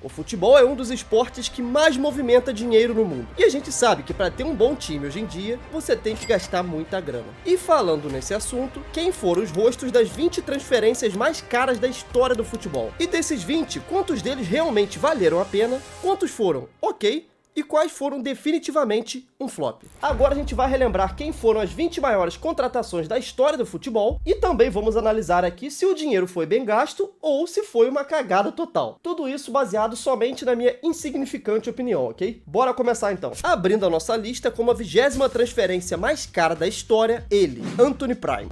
O futebol é um dos esportes que mais movimenta dinheiro no mundo. E a gente sabe que para ter um bom time hoje em dia, você tem que gastar muita grana. E falando nesse assunto, quem foram os rostos das 20 transferências mais caras da história do futebol? E desses 20, quantos deles realmente valeram a pena? Quantos foram ok? E quais foram definitivamente um flop. Agora a gente vai relembrar quem foram as 20 maiores contratações da história do futebol e também vamos analisar aqui se o dinheiro foi bem gasto ou se foi uma cagada total. Tudo isso baseado somente na minha insignificante opinião, ok? Bora começar então. Abrindo a nossa lista como a 20ª transferência mais cara da história, ele, Anthony Prime.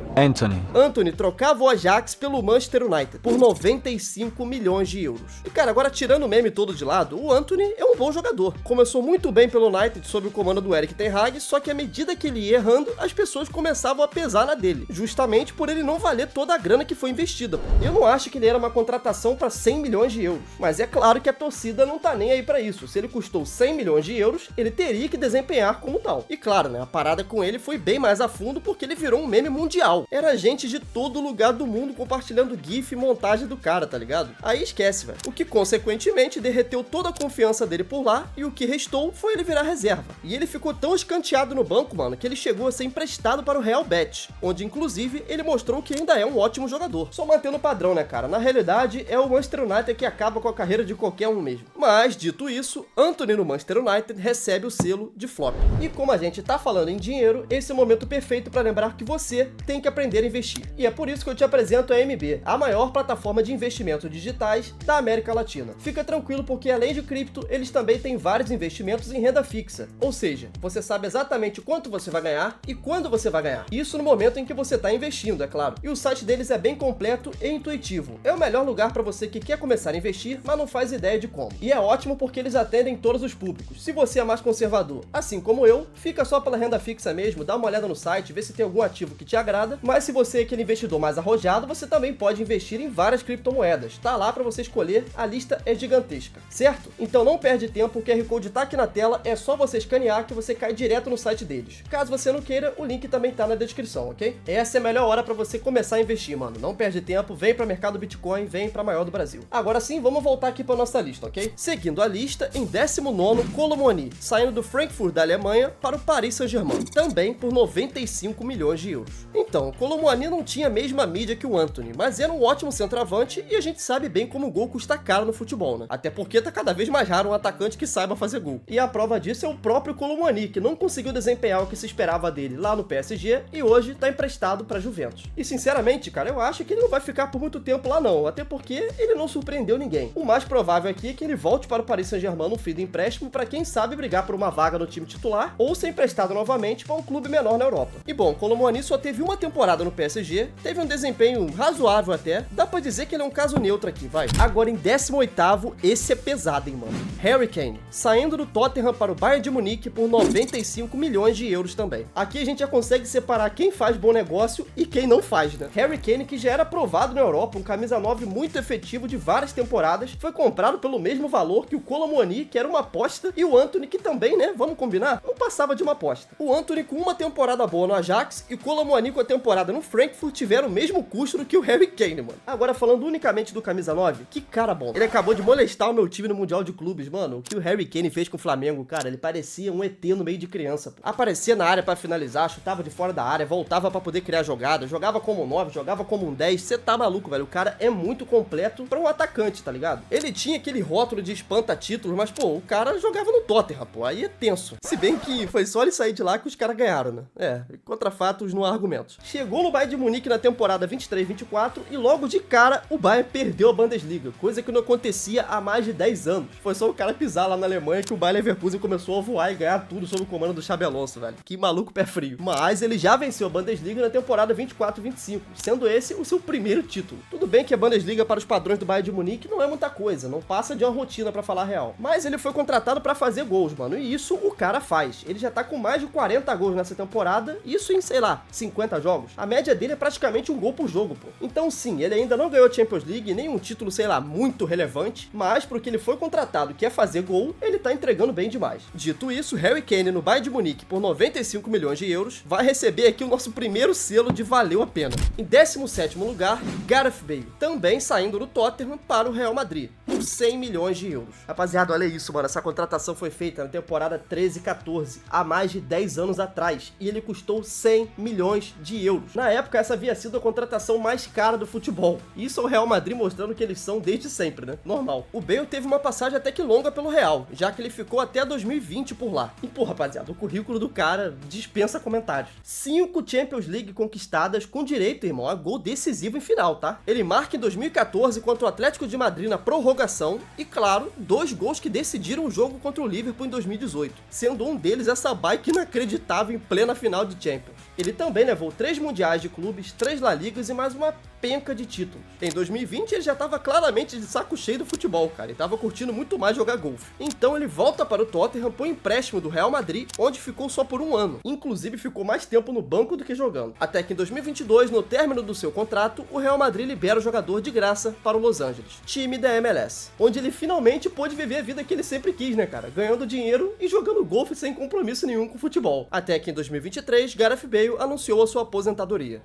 Anthony trocava o Ajax pelo Manchester United por 95 milhões de euros. E cara, agora tirando o meme todo de lado, o Anthony é um bom jogador. Começou muito bem pelo United sob o comando do Erik ten Hag, só que à medida que ele ia errando, as pessoas começavam a pesar na dele, justamente por ele não valer toda a grana que foi investida. Eu não acho que ele era uma contratação para 100 milhões de euros, mas é claro que a torcida não tá nem aí para isso. Se ele custou 100 milhões de euros, ele teria que desempenhar como tal. E claro, né, a parada com ele foi bem mais a fundo porque ele virou um meme mundial. Era gente de todo lugar do mundo compartilhando gif e montagem do cara, tá ligado? Aí esquece, velho. O que consequentemente derreteu toda a confiança dele por lá e o que restou foi ele virar reserva. E ele ficou tão escanteado no banco, mano, que ele chegou a ser emprestado para o Real Betis, onde inclusive ele mostrou que ainda é um ótimo jogador. Só mantendo o padrão, né, cara? Na realidade, é o Manchester United que acaba com a carreira de qualquer um mesmo. Mas, dito isso, Anthony no Manchester United recebe o selo de flop. E como a gente tá falando em dinheiro, esse é o momento perfeito para lembrar que você tem que aprender a investir. E é por isso que eu te apresento a MB, a maior plataforma de investimentos digitais da América Latina. Fica tranquilo porque além de cripto, eles também têm vários investimentos em renda fixa, ou seja, você sabe exatamente quanto você vai ganhar e quando você vai ganhar. Isso no momento em que você está investindo, é claro. E o site deles é bem completo e intuitivo. É o melhor lugar para você que quer começar a investir, mas não faz ideia de como. E é ótimo porque eles atendem todos os públicos. Se você é mais conservador, assim como eu, fica só pela renda fixa mesmo, dá uma olhada no site, vê se tem algum ativo que te agrada, mas se você é aquele investidor mais arrojado, você também pode investir em várias criptomoedas. Tá lá para você escolher, a lista é gigantesca, certo? Então não perde tempo, o QR Code tá aqui na tela, é só você escanear que você cai direto no site deles. Caso você não queira, o link também tá na descrição, ok? Essa é a melhor hora para você começar a investir, mano. Não perde tempo, vem para mercado Bitcoin, vem para maior do Brasil. Agora sim, vamos voltar aqui para nossa lista, ok? Seguindo a lista, em 19º, Kolo Muani, saindo do Frankfurt da Alemanha para o Paris Saint-Germain, também por 95 milhões de euros. Então, Kolo Muani não tinha a mesma mídia que o Anthony, mas era um ótimo centroavante e a gente sabe bem como o gol custa caro no futebol, né? Até porque tá cada vez mais raro um atacante que saiba fazer gol. E a prova disso é o próprio Kolo Muani, que não conseguiu desempenhar o que se esperava dele lá no PSG e hoje tá emprestado pra Juventus. E sinceramente, cara, eu acho que ele não vai ficar por muito tempo lá não, até porque ele não surpreendeu ninguém. O mais provável aqui é que ele volte para o Paris Saint-Germain no fim do empréstimo para quem sabe brigar por uma vaga no time titular ou ser emprestado novamente para um clube menor na Europa. E bom, Kolo Muani só teve uma temporada no PSG, teve um desempenho razoável até, dá pra dizer que ele é um caso neutro aqui, vai. Agora em 18º, esse é pesado, hein, mano. Harry Kane, saindo do Tottenham para o Bayern de Munique por 95 milhões de euros também. Aqui a gente já consegue separar quem faz bom negócio e quem não faz, né? Harry Kane, que já era aprovado na Europa, um camisa 9 muito efetivo de várias temporadas, foi comprado pelo mesmo valor que o Kolo Muani, que era uma aposta, e o Anthony, que também, né, vamos combinar, não passava de uma aposta. O Anthony com uma temporada boa no Ajax e o Kolo Muani com a temporada no Frankfurt tiveram o mesmo custo do que o Harry Kane, mano. Agora falando unicamente do camisa 9, que cara bom. Ele acabou de molestar o meu time no Mundial de Clubes, mano. O que o Harry Kane fez com o Flamengo, cara, ele parecia um ET no meio de criança, pô. Aparecia na área pra finalizar, chutava de fora da área, voltava pra poder criar jogada, jogava como um 9, jogava como um 10, cê tá maluco, velho. O cara é muito completo pra um atacante, tá ligado? Ele tinha aquele rótulo de espanta-títulos, mas, pô, o cara jogava no Tottenham, pô, aí é tenso. Se bem que foi só ele sair de lá que os caras ganharam, né? É, contra fatos não há argumentos. Chegou no Bayern de Munique na temporada 23-24 e logo de cara o Bayern perdeu a Bundesliga, coisa que não acontecia há mais de 10 anos. Foi só o cara pisar lá na Alemanha que o Bayer Leverkusen começou a voar e ganhar tudo sob o comando do Xabi Alonso, velho. Que maluco pé frio. Mas ele já venceu a Bundesliga na temporada 24-25, sendo esse o seu primeiro título. Tudo bem que a Bundesliga para os padrões do Bayern de Munique não é muita coisa, não passa de uma rotina pra falar a real. Mas ele foi contratado pra fazer gols, mano, e isso o cara faz. Ele já tá com mais de 40 gols nessa temporada, isso em, sei lá, 50 jogos. A média dele é praticamente um gol por jogo, pô. Então sim, ele ainda não ganhou a Champions League, nem um título, sei lá, muito relevante, mas pro que ele foi contratado, que é fazer gol, ele tá entregando entregando bem demais. Dito isso, Harry Kane no Bayern de Munique por 95 milhões de euros vai receber aqui o nosso primeiro selo de valeu a pena. Em 17º lugar, Gareth Bale, também saindo do Tottenham para o Real Madrid, por 100 milhões de euros. Rapaziada, olha isso, mano, essa contratação foi feita na temporada 13-14, há mais de 10 anos atrás, e ele custou 100 milhões de euros. Na época, essa havia sido a contratação mais cara do futebol. Isso é o Real Madrid mostrando que eles são desde sempre, né? Normal. O Bale teve uma passagem até que longa pelo Real, já que ele ficou até 2020 por lá. E, pô, rapaziada, o currículo do cara dispensa comentários. 5 Champions League conquistadas com direito, irmão, a gol decisivo em final, tá? Ele marca em 2014 contra o Atlético de Madrid na prorrogação e, claro, 2 gols que decidiram o jogo contra o Liverpool em 2018, sendo um deles essa bike inacreditável em plena final de Champions. Ele também levou 3 mundiais de clubes, 3 La Ligas e mais uma penca de títulos. Em 2020 ele já estava claramente de saco cheio do futebol, cara, e tava curtindo muito mais jogar golfe. Então ele volta para o Tottenham por empréstimo do Real Madrid, onde ficou só por 1 ano. Inclusive ficou mais tempo no banco do que jogando. Até que em 2022, no término do seu contrato, o Real Madrid libera o jogador de graça para o Los Angeles, time da MLS, onde ele finalmente pôde viver a vida que ele sempre quis, né, cara? Ganhando dinheiro e jogando golfe sem compromisso nenhum com o futebol. Até que em 2023, Gareth Bale anunciou a sua aposentadoria.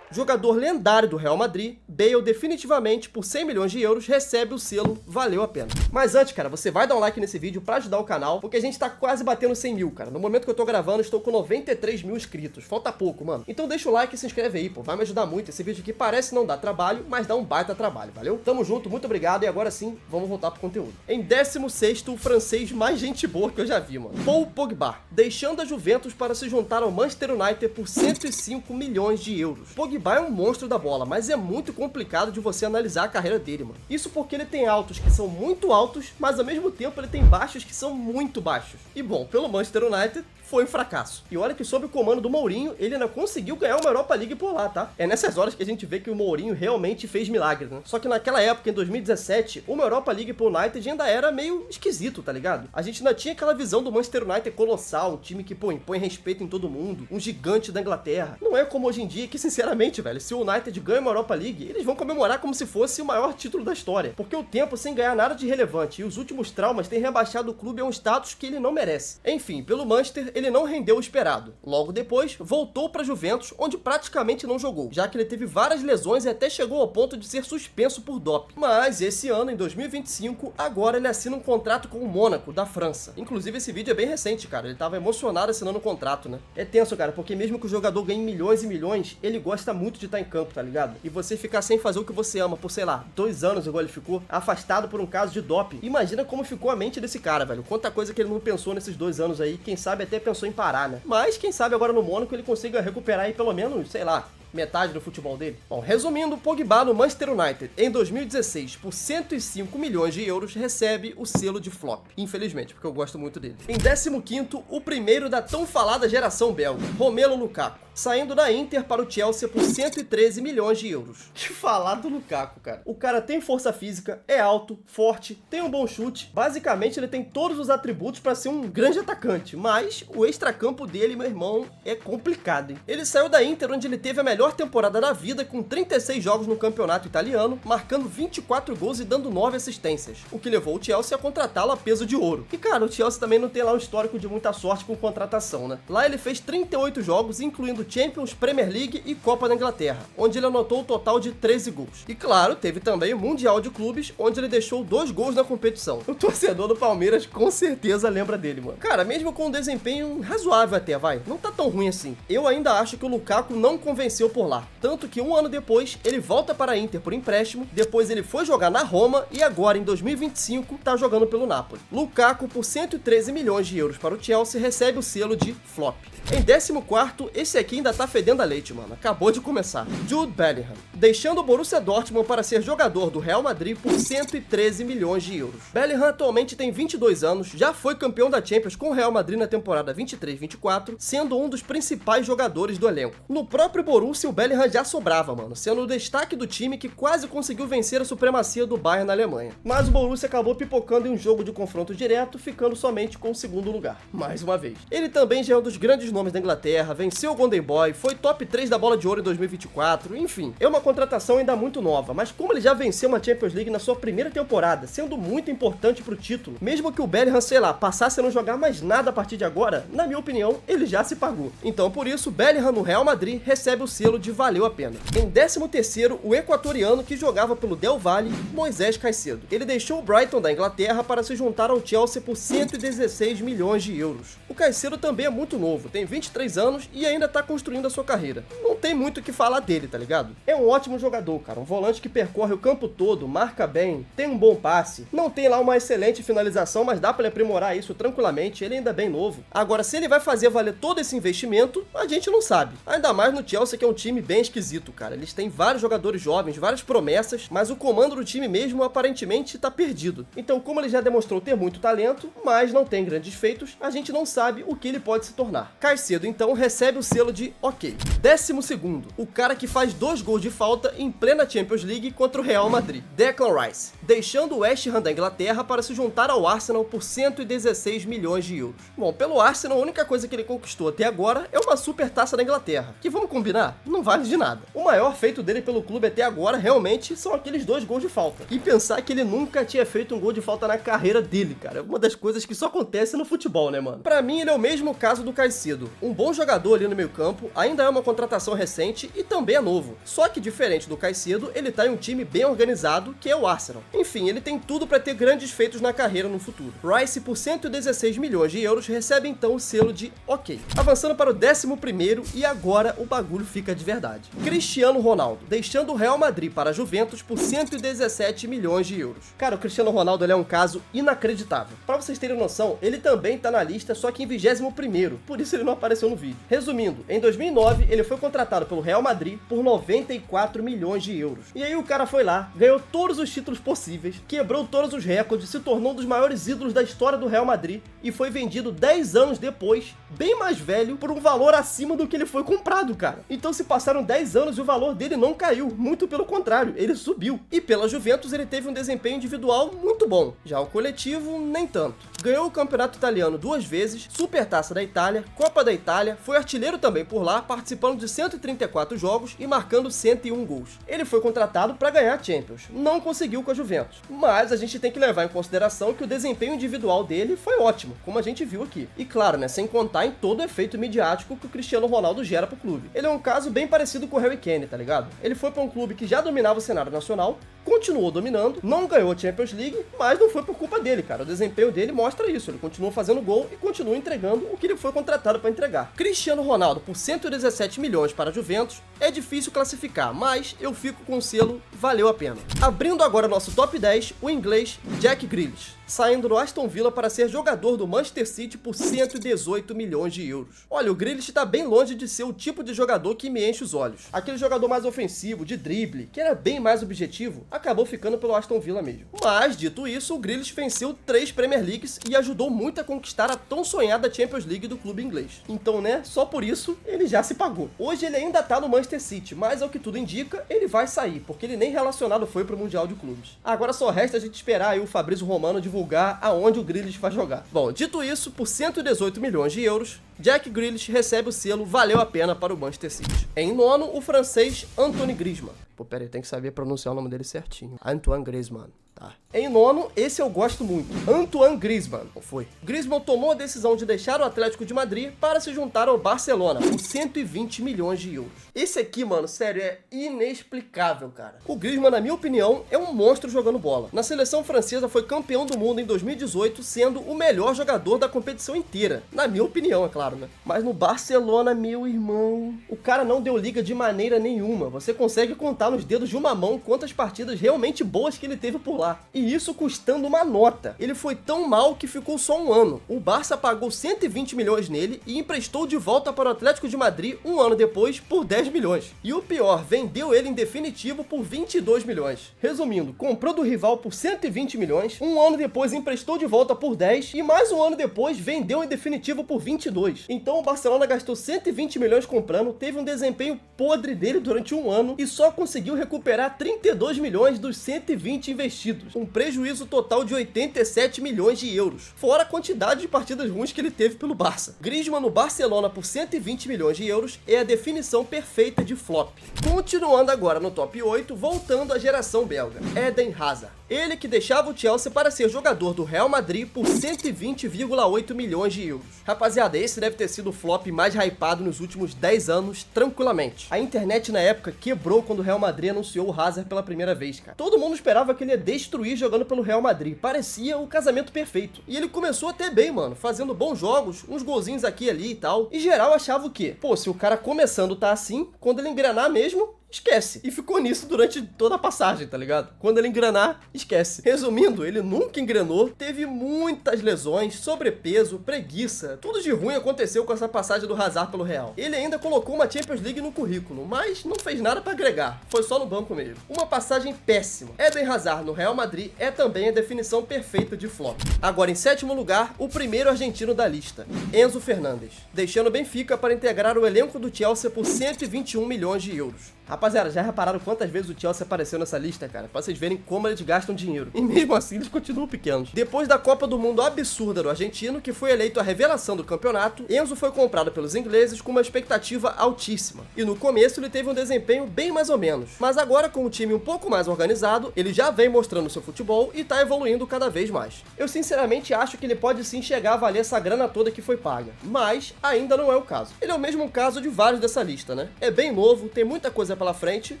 Jogador lendário do Real Madrid, Bale definitivamente, por 100 milhões de euros, recebe o selo valeu a pena. Mas antes, cara, você vai dar um like nesse vídeo pra ajudar o canal, porque a gente tá quase batendo 100 mil, cara. No momento que eu tô gravando, estou com 93 mil inscritos. Falta pouco, mano. Então deixa o like e se inscreve aí, pô. Vai me ajudar muito. Esse vídeo aqui parece não dar trabalho, mas dá um baita trabalho, valeu? Tamo junto, muito obrigado e agora sim, vamos voltar pro conteúdo. Em 16º, o francês mais gente boa que eu já vi, mano. Paul Pogba, deixando a Juventus para se juntar ao Manchester United por 105 milhões de euros. Pogba é um monstro da bola, mas é muito complicado de você analisar a carreira dele, mano. Isso porque ele tem altos que são muito altos, mas ao mesmo tempo ele tem baixos que são muito baixos. E bom, pelo Manchester United foi um fracasso. E olha que sob o comando do Mourinho, ele ainda conseguiu ganhar uma Europa League por lá, tá? É nessas horas que a gente vê que o Mourinho realmente fez milagre, né? Só que naquela época, em 2017, uma Europa League pro United ainda era meio esquisito, tá ligado? A gente ainda tinha aquela visão do Manchester United colossal, um time que, pô, impõe respeito em todo mundo, um gigante da Inglaterra. Não é como hoje em dia que, sinceramente, velho, se o United ganha uma Europa League, eles vão comemorar como se fosse o maior título da história. Porque o tempo sem ganhar nada de relevante e os últimos traumas têm rebaixado o clube a um status que ele não merece. Enfim, pelo Manchester, ele não rendeu o esperado. Logo depois, voltou para Juventus, onde praticamente não jogou, já que ele teve várias lesões e até chegou ao ponto de ser suspenso por doping. Mas esse ano, em 2025, agora ele assina um contrato com o Mônaco, da França. Inclusive, esse vídeo é bem recente, cara. Ele tava emocionado assinando o contrato, né? É tenso, cara, porque mesmo que o jogador ganhe milhões e milhões, ele gosta muito de estar em campo, tá ligado? E você ficar sem fazer o que você ama por, sei lá, 2 anos, igual ele ficou, afastado por um caso de doping. Imagina como ficou a mente desse cara, velho. Quanta coisa que ele não pensou nesses 2 anos aí. Quem sabe até pensou em parar, né? Mas quem sabe agora no Mônaco ele consiga recuperar aí pelo menos, sei lá, metade do futebol dele. Bom, resumindo, Pogba no Manchester United em 2016 por 105 milhões de euros recebe o selo de flop. Infelizmente, porque eu gosto muito dele. Em 15º, o primeiro da tão falada geração belga, Romelu Lukaku, saindo da Inter para o Chelsea por 113 milhões de euros. Que falar do Lukaku, cara. O cara tem força física, é alto, forte, tem um bom chute. Basicamente, ele tem todos os atributos para ser um grande atacante, mas o extracampo dele, meu irmão, é complicado, hein? Ele saiu da Inter, onde ele teve a melhor temporada da vida, com 36 jogos no campeonato italiano, marcando 24 gols e dando 9 assistências, o que levou o Chelsea a contratá-lo a peso de ouro. E cara, o Chelsea também não tem lá um histórico de muita sorte com contratação, né? Lá ele fez 38 jogos, incluindo Champions, Premier League e Copa da Inglaterra, onde ele anotou um total de 13 gols. E claro, teve também o Mundial de Clubes, onde ele deixou 2 gols na competição. O torcedor do Palmeiras com certeza lembra dele, mano. Cara, mesmo com um desempenho razoável até, vai, não tá tão ruim assim. Eu ainda acho que o Lukaku não convenceu por lá. Tanto que 1 ano depois, ele volta para a Inter por empréstimo, depois ele foi jogar na Roma e agora, em 2025, tá jogando pelo Napoli. Lukaku, por 113 milhões de euros para o Chelsea, recebe o selo de flop. Em 14º, esse aqui ainda tá fedendo a leite, mano. Acabou de começar. Jude Bellingham, deixando o Borussia Dortmund para ser jogador do Real Madrid por 113 milhões de euros. Bellingham atualmente tem 22 anos, já foi campeão da Champions com o Real Madrid na temporada 23-24, sendo um dos principais jogadores do elenco. No próprio Borussia, o Bellingham já sobrava, mano, sendo o destaque do time que quase conseguiu vencer a supremacia do Bayern na Alemanha. Mas o Borussia acabou pipocando em um jogo de confronto direto, ficando somente com o 2º lugar, mais uma vez. Ele também já é um dos grandes nomes da Inglaterra, venceu o Golden Playboy, foi top 3 da Bola de Ouro em 2024, enfim. É uma contratação ainda muito nova, mas como ele já venceu uma Champions League na sua primeira temporada, sendo muito importante pro título, mesmo que o Bellingham, sei lá, passasse a não jogar mais nada a partir de agora, na minha opinião, ele já se pagou. Então, por isso, Bellingham no Real Madrid recebe o selo de valeu a pena. Em 13º, o equatoriano que jogava pelo Del Valle, Moisés Caicedo. Ele deixou o Brighton da Inglaterra para se juntar ao Chelsea por 116 milhões de euros. O Caicedo também é muito novo, tem 23 anos e ainda tá construindo a sua carreira. Não tem muito o que falar dele, tá ligado? É um ótimo jogador, cara, um volante que percorre o campo todo, marca bem, tem um bom passe, não tem lá uma excelente finalização, mas dá pra ele aprimorar isso tranquilamente, ele ainda é bem novo. Agora, se ele vai fazer valer todo esse investimento, a gente não sabe. Ainda mais no Chelsea, que é um time bem esquisito, cara. Eles têm vários jogadores jovens, várias promessas, mas o comando do time mesmo aparentemente tá perdido. Então, como ele já demonstrou ter muito talento, mas não tem grandes feitos, a gente não sabe o que ele pode se tornar. Caicedo, então, recebe o selo de ok. 12º, o cara que faz 2 gols de falta em plena Champions League contra o Real Madrid, Declan Rice, deixando o West Ham da Inglaterra para se juntar ao Arsenal por 116 milhões de euros. Bom, pelo Arsenal, a única coisa que ele conquistou até agora é uma super taça da Inglaterra, que vamos combinar, não vale de nada. O maior feito dele pelo clube até agora realmente são aqueles 2 gols de falta. E pensar que ele nunca tinha feito um gol de falta na carreira dele, cara, é uma das coisas que só acontece no futebol, né, mano? Pra mim, ele é o mesmo caso do Caicedo, um bom jogador ali no meio campo, ainda é uma contratação recente e também é novo. Só que diferente do Caicedo, ele tá em um time bem organizado, que é o Arsenal. Enfim, ele tem tudo pra ter grandes feitos na carreira no futuro. Rice, por 116 milhões de euros, recebe então o selo de ok. Avançando para o 11º, e agora o bagulho fica de verdade. Cristiano Ronaldo, deixando o Real Madrid para a Juventus por 117 milhões de euros. Cara, o Cristiano Ronaldo ele é um caso inacreditável. Pra vocês terem noção, ele também tá na lista, só que em 21º, por isso ele não apareceu no vídeo. Resumindo, em 2009, ele foi contratado pelo Real Madrid por 94 milhões de euros. E aí o cara foi lá, ganhou todos os títulos possíveis, quebrou todos os recordes, se tornou um dos maiores ídolos da história do Real Madrid e foi vendido 10 anos depois, bem mais velho, por um valor acima do que ele foi comprado, cara. Então se passaram 10 anos e o valor dele não caiu, muito pelo contrário, ele subiu. E pela Juventus ele teve um desempenho individual muito bom, já o coletivo nem tanto. Ganhou o campeonato italiano 2 vezes, Supertaça da Itália, Copa da Itália, foi artilheiro também por lá, participando de 134 jogos e marcando 101 gols. Ele foi contratado para ganhar a Champions, não conseguiu com a Juventus, mas a gente tem que levar em consideração que o desempenho individual dele foi ótimo, como a gente viu aqui. E claro, né, sem contar em todo o efeito midiático que o Cristiano Ronaldo gera pro clube. Ele é um caso bem parecido com o Harry Kane, tá ligado? Ele foi para um clube que já dominava o cenário nacional, continuou dominando, não ganhou a Champions League, mas não foi por culpa dele, cara. O desempenho dele mostra isso, ele continua fazendo gol e continua entregando o que ele foi contratado para entregar. Cristiano Ronaldo por 117 milhões para a Juventus é difícil classificar, mas eu fico com o selo valeu a pena. Abrindo agora nosso top 10, o inglês Jack Grealish, saindo do Aston Villa para ser jogador do Manchester City por 118 milhões de euros. Olha, o Grealish está bem longe de ser o tipo de jogador que me enche os olhos. Aquele jogador mais ofensivo, de drible, que era bem mais objetivo, acabou ficando pelo Aston Villa mesmo. Mas, dito isso, o Grealish venceu 3 Premier Leagues e ajudou muito a conquistar a tão sonhada Champions League do clube inglês. Então, né, só por isso, ele já se pagou. Hoje ele ainda tá no Manchester City, mas ao que tudo indica, ele vai sair, porque ele nem relacionado foi pro Mundial de Clubes. Agora só resta a gente esperar aí o Fabrício Romano divulgar aonde o Grealish vai jogar. Bom, dito isso, por 118 milhões de euros, Jack Grealish recebe o selo valeu a pena para o Manchester City. Em nono, o francês Antoine Griezmann. Pô, pera aí, tem que saber pronunciar o nome dele certinho. Antoine Griezmann. Tá. Em nono, esse eu gosto muito, Antoine Griezmann. Foi. Griezmann tomou a decisão de deixar o Atlético de Madrid para se juntar ao Barcelona por 120 milhões de euros. Esse aqui, mano, sério, é inexplicável, cara. O Griezmann, na minha opinião, é um monstro jogando bola. Na seleção francesa foi campeão do mundo em 2018, sendo o melhor jogador da competição inteira. Na minha opinião, é claro, né? Mas no Barcelona, meu irmão, o cara não deu liga de maneira nenhuma. Você consegue contar nos dedos de uma mão quantas partidas realmente boas que ele teve por lá. E isso custando uma nota. Ele foi tão mal que ficou só um ano. O Barça pagou 120 milhões nele e emprestou de volta para o Atlético de Madrid um ano depois por 10 milhões. E o pior, vendeu ele em definitivo por 22 milhões. Resumindo, comprou do rival por 120 milhões, um ano depois emprestou de volta por 10 e mais um ano depois vendeu em definitivo por 22. Então o Barcelona gastou 120 milhões comprando, teve um desempenho podre dele durante um ano e só conseguiu recuperar 32 milhões dos 120 investidos. seguidos, um prejuízo total de 87 milhões de euros, fora a quantidade de partidas ruins que ele teve pelo Barça. Griezmann no Barcelona por 120 milhões de euros é a definição perfeita de flop. Continuando agora no top 8, voltando à geração belga, Eden Hazard. Ele que deixava o Chelsea para ser jogador do Real Madrid por 120,8 milhões de euros. Rapaziada, esse deve ter sido o flop mais hypado nos últimos 10 anos, tranquilamente. A internet na época quebrou quando o Real Madrid anunciou o Hazard pela primeira vez, cara. Todo mundo esperava que ele ia destruir jogando pelo Real Madrid. Parecia o casamento perfeito. E ele começou até bem, mano, fazendo bons jogos, uns golzinhos aqui e ali e tal. E geral achava o quê? Pô, se o cara começando tá assim, quando ele engrenar mesmo, esquece. E ficou nisso durante toda a passagem, tá ligado? Quando ele engrenar, esquece. Resumindo, ele nunca engrenou, teve muitas lesões, sobrepeso, preguiça. Tudo de ruim aconteceu com essa passagem do Hazard pelo Real. Ele ainda colocou uma Champions League no currículo, mas não fez nada pra agregar. Foi só no banco mesmo. Uma passagem péssima. Eden Hazard no Real Madrid é também a definição perfeita de flop. Agora, em sétimo lugar, o primeiro argentino da lista, Enzo Fernandes, deixando o Benfica para integrar o elenco do Chelsea por 121 milhões de euros. Rapaziada, já repararam quantas vezes o Chelsea apareceu nessa lista, cara? Pra vocês verem como eles gastam dinheiro. E mesmo assim, eles continuam pequenos. Depois da Copa do Mundo absurda do argentino, que foi eleito a revelação do campeonato, Enzo foi comprado pelos ingleses com uma expectativa altíssima. E no começo ele teve um desempenho bem mais ou menos. Mas agora, com o time um pouco mais organizado, ele já vem mostrando seu futebol e tá evoluindo cada vez mais. Eu sinceramente acho que ele pode sim chegar a valer essa grana toda que foi paga. Mas ainda não é o caso. Ele é o mesmo caso de vários dessa lista, né? É bem novo, tem muita coisa pela frente,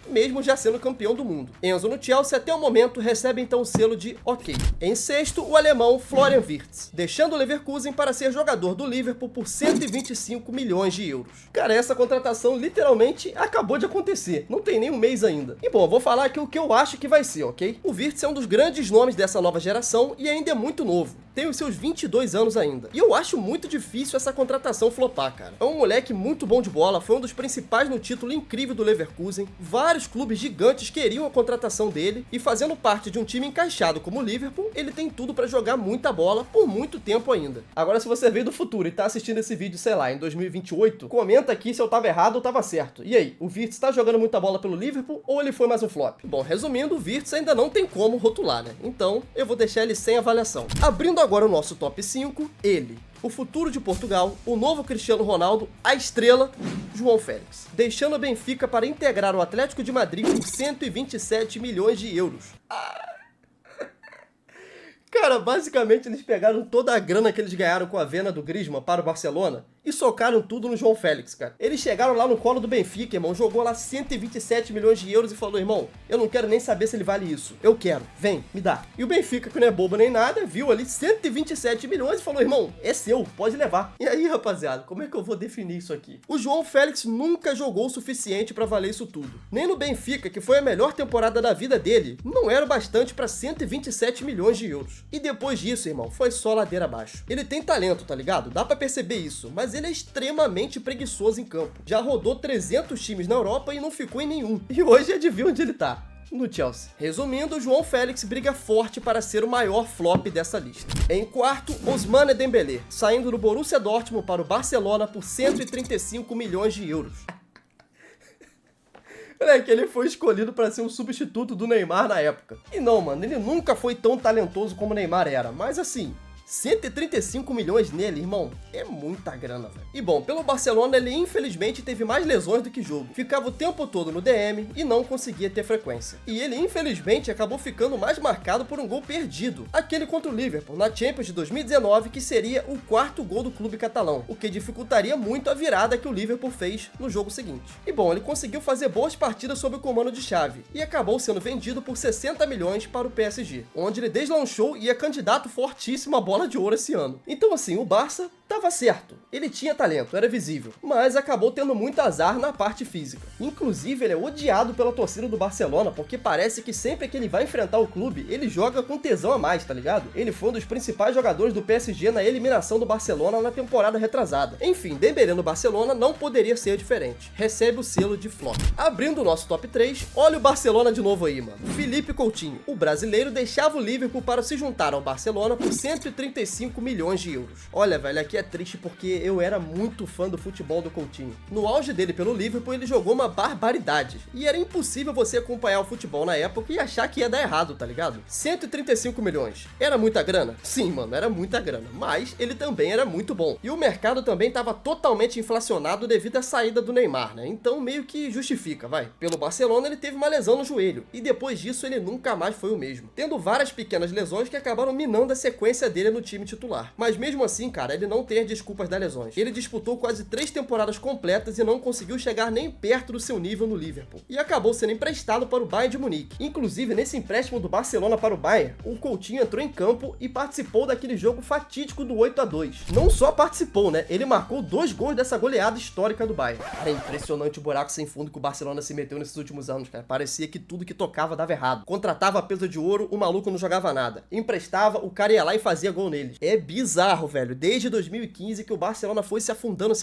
mesmo já sendo campeão do mundo. Enzo no Chelsea até o momento recebe então o selo de ok. Em sexto, o alemão Florian Wirtz, deixando o Leverkusen para ser jogador do Liverpool por 125 milhões de euros. Cara, essa contratação literalmente acabou de acontecer, não tem nem um mês ainda. E bom, eu vou falar aqui o que eu acho que vai ser, ok? O Wirtz é um dos grandes nomes dessa nova geração e ainda é muito novo. Tem os seus 22 anos ainda. E eu acho muito difícil essa contratação flopar, cara. É um moleque muito bom de bola, foi um dos principais no título incrível do Leverkusen. Vários clubes gigantes queriam a contratação dele e fazendo parte de um time encaixado como o Liverpool, ele tem tudo pra jogar muita bola por muito tempo ainda. Agora, se você veio do futuro e tá assistindo esse vídeo, sei lá, em 2028, comenta aqui se eu tava errado ou tava certo. E aí, o Wirtz tá jogando muita bola pelo Liverpool ou ele foi mais um flop? Bom, resumindo, o Wirtz ainda não tem como rotular, né? Então, eu vou deixar ele sem avaliação. Abrindo agora o nosso top 5, ele, o futuro de Portugal, o novo Cristiano Ronaldo, a estrela, João Félix, deixando o Benfica para integrar o Atlético de Madrid por 127 milhões de euros. Cara, basicamente eles pegaram toda a grana que eles ganharam com a venda do Griezmann para o Barcelona e socaram tudo no João Félix, cara. Eles chegaram lá no colo do Benfica, irmão, jogou lá 127 milhões de euros e falou, irmão, eu não quero nem saber se ele vale isso. Eu quero, vem, me dá. E o Benfica, que não é bobo nem nada, viu ali 127 milhões e falou, irmão, é seu, pode levar. E aí, rapaziada, como é que eu vou definir isso aqui? O João Félix nunca jogou o suficiente pra valer isso tudo. Nem no Benfica, que foi a melhor temporada da vida dele, não era o bastante pra 127 milhões de euros. E depois disso, irmão, foi só ladeira abaixo. Ele tem talento, tá ligado? Dá pra perceber isso, mas ele é extremamente preguiçoso em campo. Já rodou 300 times na Europa e não ficou em nenhum. E hoje adivinha onde ele tá? No Chelsea. Resumindo, o João Félix briga forte para ser o maior flop dessa lista. Em quarto, Ousmane Dembélé, saindo do Borussia Dortmund para o Barcelona por 135 milhões de euros. Moleque, ele foi escolhido para ser um substituto do Neymar na época. E não, mano, ele nunca foi tão talentoso como o Neymar era, mas assim, 135 milhões nele, irmão, é muita grana, velho. E bom, pelo Barcelona ele infelizmente teve mais lesões do que jogo. Ficava o tempo todo no DM e não conseguia ter frequência. E ele infelizmente acabou ficando mais marcado por um gol perdido, aquele contra o Liverpool na Champions de 2019, que seria o quarto gol do clube catalão, o que dificultaria muito a virada que o Liverpool fez no jogo seguinte. E bom, ele conseguiu fazer boas partidas sob o comando de Xavi e acabou sendo vendido por 60 milhões para o PSG, onde ele deslanchou e é candidato fortíssimo à bola de ouro esse ano. Então assim, o Barça tava certo, ele tinha talento, era visível, mas acabou tendo muito azar na parte física. Inclusive, ele é odiado pela torcida do Barcelona, porque parece que sempre que ele vai enfrentar o clube, ele joga com tesão a mais, tá ligado? Ele foi um dos principais jogadores do PSG na eliminação do Barcelona na temporada retrasada. Enfim, Dembélé no Barcelona não poderia ser diferente. Recebe o selo de flop. Abrindo o nosso top 3, olha o Barcelona de novo aí, mano. Felipe Coutinho, o brasileiro, deixava o Liverpool para se juntar ao Barcelona por 135 milhões de euros. Olha, velho, aqui que é triste porque eu era muito fã do futebol do Coutinho. No auge dele pelo Liverpool, ele jogou uma barbaridade. E era impossível você acompanhar o futebol na época e achar que ia dar errado, tá ligado? 135 milhões. Era muita grana? Sim, mano, era muita grana. Mas ele também era muito bom. E o mercado também estava totalmente inflacionado devido à saída do Neymar, né? Então meio que justifica, vai. Pelo Barcelona ele teve uma lesão no joelho. E depois disso ele nunca mais foi o mesmo. Tendo várias pequenas lesões que acabaram minando a sequência dele no time titular. Mas mesmo assim, cara, ele não tem as desculpas das lesões. Ele disputou quase 3 temporadas completas e não conseguiu chegar nem perto do seu nível no Liverpool. E acabou sendo emprestado para o Bayern de Munique. Inclusive, nesse empréstimo do Barcelona para o Bayern, o Coutinho entrou em campo e participou daquele jogo fatídico do 8-2. Não só participou, né? Ele marcou 2 gols dessa goleada histórica do Bayern. Cara, é impressionante o buraco sem fundo que o Barcelona se meteu nesses últimos anos, cara. Parecia que tudo que tocava dava errado. Contratava a peso de ouro, o maluco não jogava nada. Emprestava, o cara ia lá e fazia gol neles. É bizarro, velho. Desde 2015 que o Barcelona foi se afundando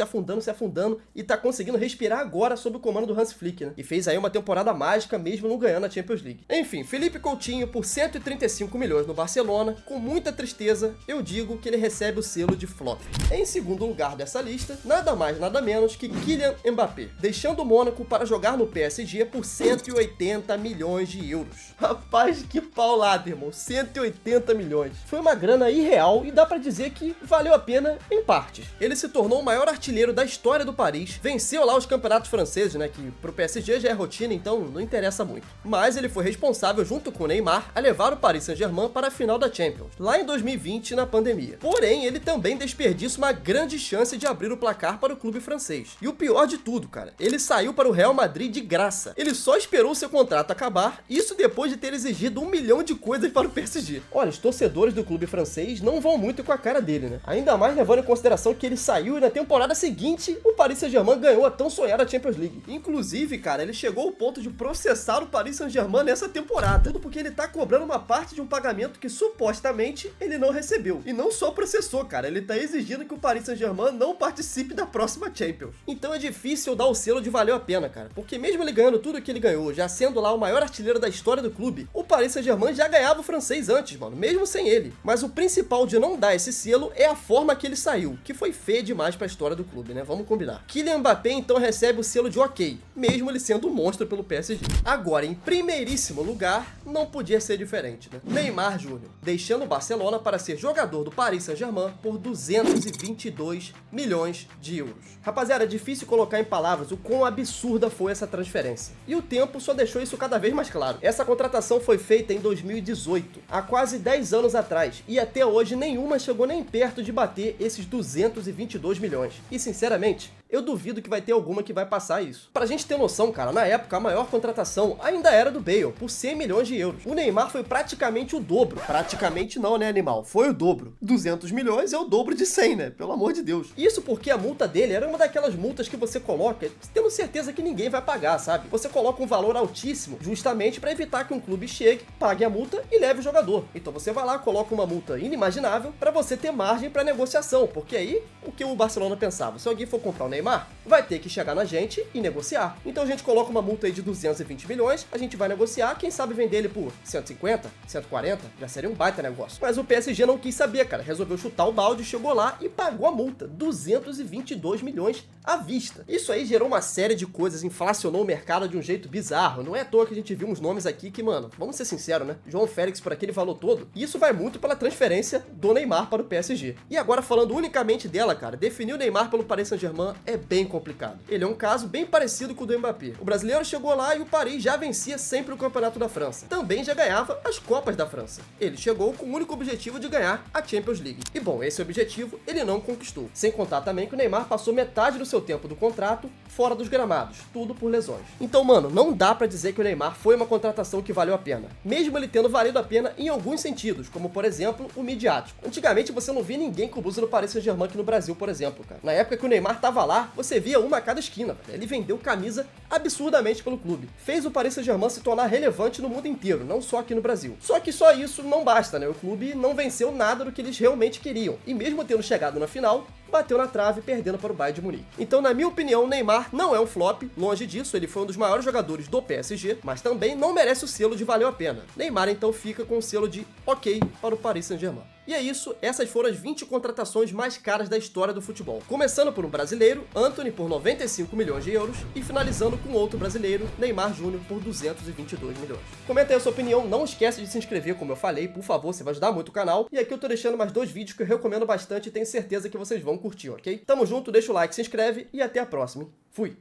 e tá conseguindo respirar agora sob o comando do Hans Flick, né? E fez aí uma temporada mágica mesmo não ganhando a Champions League. Enfim, Felipe Coutinho por 135 milhões no Barcelona, com muita tristeza, eu digo que ele recebe o selo de flop. Em segundo lugar dessa lista, nada mais nada menos que Kylian Mbappé, deixando o Mônaco para jogar no PSG por 180 milhões de euros. Rapaz, que paulada, irmão, 180 milhões. Foi uma grana irreal e dá pra dizer que valeu a pena em partes. Ele se tornou o maior artilheiro da história do Paris, venceu lá os campeonatos franceses, né, que pro PSG já é rotina, então não interessa muito. Mas ele foi responsável, junto com o Neymar, a levar o Paris Saint-Germain para a final da Champions, lá em 2020, na pandemia. Porém, ele também desperdiça uma grande chance de abrir o placar para o clube francês. E o pior de tudo, cara, ele saiu para o Real Madrid de graça. Ele só esperou seu contrato acabar, isso depois de ter exigido 1 milhão de coisas para o PSG. Olha, os torcedores do clube francês não vão muito com a cara dele, né? Ainda mais levando em consideração que ele saiu e na temporada seguinte o Paris Saint-Germain ganhou a tão sonhada Champions League. Inclusive, cara, ele chegou ao ponto de processar o Paris Saint-Germain nessa temporada. Tudo porque ele tá cobrando uma parte de um pagamento que supostamente ele não recebeu. E não só processou, cara, ele tá exigindo que o Paris Saint-Germain não participe da próxima Champions. Então é difícil dar o selo de valeu a pena, cara, porque mesmo ele ganhando tudo que ele ganhou, já sendo lá o maior artilheiro da história do clube, o Paris Saint-Germain já ganhava o francês antes, mano, mesmo sem ele. Mas o principal de não dar esse selo é a forma que ele saiu, que foi feia demais pra história do clube, né? Vamos combinar. Kylian Mbappé então recebe o selo de ok, mesmo ele sendo um monstro pelo PSG. Agora, em primeiríssimo lugar, não podia ser diferente, né? Neymar Júnior, deixando o Barcelona para ser jogador do Paris Saint-Germain por 222 milhões de euros. Rapaziada, é difícil colocar em palavras o quão absurda foi essa transferência. E o tempo só deixou isso cada vez mais claro. Essa contratação foi feita em 2018, há quase 10 anos atrás, e até hoje nenhuma chegou nem perto de bater esses 222 milhões. E sinceramente, eu duvido que vai ter alguma que vai passar isso. Pra gente ter noção, cara, na época a maior contratação ainda era do Bale, por 100 milhões de euros. O Neymar foi praticamente o dobro. Praticamente não, né, animal? Foi o dobro. 200 milhões é o dobro de 100, né? Pelo amor de Deus. Isso porque a multa dele era uma daquelas multas que você coloca tendo certeza que ninguém vai pagar, sabe? Você coloca um valor altíssimo justamente pra evitar que um clube chegue, pague a multa e leve o jogador. Então você vai lá, coloca uma multa inimaginável pra você ter margem pra negociação, porque aí o que o Barcelona pensava? Se alguém for comprar o Neymar, vai ter que chegar na gente e negociar. Então a gente coloca uma multa aí de 220 milhões, a gente vai negociar, quem sabe vender ele por 150, 140, já seria um baita negócio. Mas o PSG não quis saber, cara, resolveu chutar o balde, chegou lá e pagou a multa, 222 milhões à vista. Isso aí gerou uma série de coisas, inflacionou o mercado de um jeito bizarro. Não é à toa que a gente viu uns nomes aqui que, mano, vamos ser sinceros, né? João Félix por aquele valor todo, e isso vai muito pela transferência do Neymar para o PSG. E agora falando unicamente dela, cara, definir o Neymar pelo Paris Saint-Germain é bem complicado. Ele é um caso bem parecido com o do Mbappé. O brasileiro chegou lá e o Paris já vencia sempre o campeonato da França. Também já ganhava as Copas da França. Ele chegou com o único objetivo de ganhar a Champions League. E bom, esse objetivo ele não conquistou. Sem contar também que o Neymar passou metade do seu tempo do contrato fora dos gramados, tudo por lesões. Então, mano, não dá pra dizer que o Neymar foi uma contratação que valeu a pena. Mesmo ele tendo valido a pena em alguns sentidos, como por exemplo, o midiático. Antigamente você não via ninguém com blusa do Paris Saint-Germain aqui no Brasil, por exemplo, cara. Na época que o Neymar tava lá, você via uma a cada esquina, velho. Ele vendeu camisa absurdamente pelo clube. Fez o Paris Saint-Germain se tornar relevante no mundo inteiro, não só aqui no Brasil. Só que só isso não basta, né? O clube não venceu nada do que eles realmente queriam. E mesmo tendo chegado na final, bateu na trave, perdendo para o Bayern de Munique. Então, na minha opinião, Neymar não é um flop, longe disso, ele foi um dos maiores jogadores do PSG, mas também não merece o selo de valeu a pena. Neymar então fica com o selo de ok para o Paris Saint-Germain. E é isso, essas foram as 20 contratações mais caras da história do futebol. Começando por um brasileiro, Antony por 95 milhões de euros, e finalizando com outro brasileiro, Neymar Júnior por 222 milhões. Comenta aí a sua opinião, não esquece de se inscrever, como eu falei, por favor, você vai ajudar muito o canal. E aqui eu tô deixando mais 2 vídeos que eu recomendo bastante e tenho certeza que vocês vão curtir, ok? Tamo junto, deixa o like, se inscreve e até a próxima. Fui!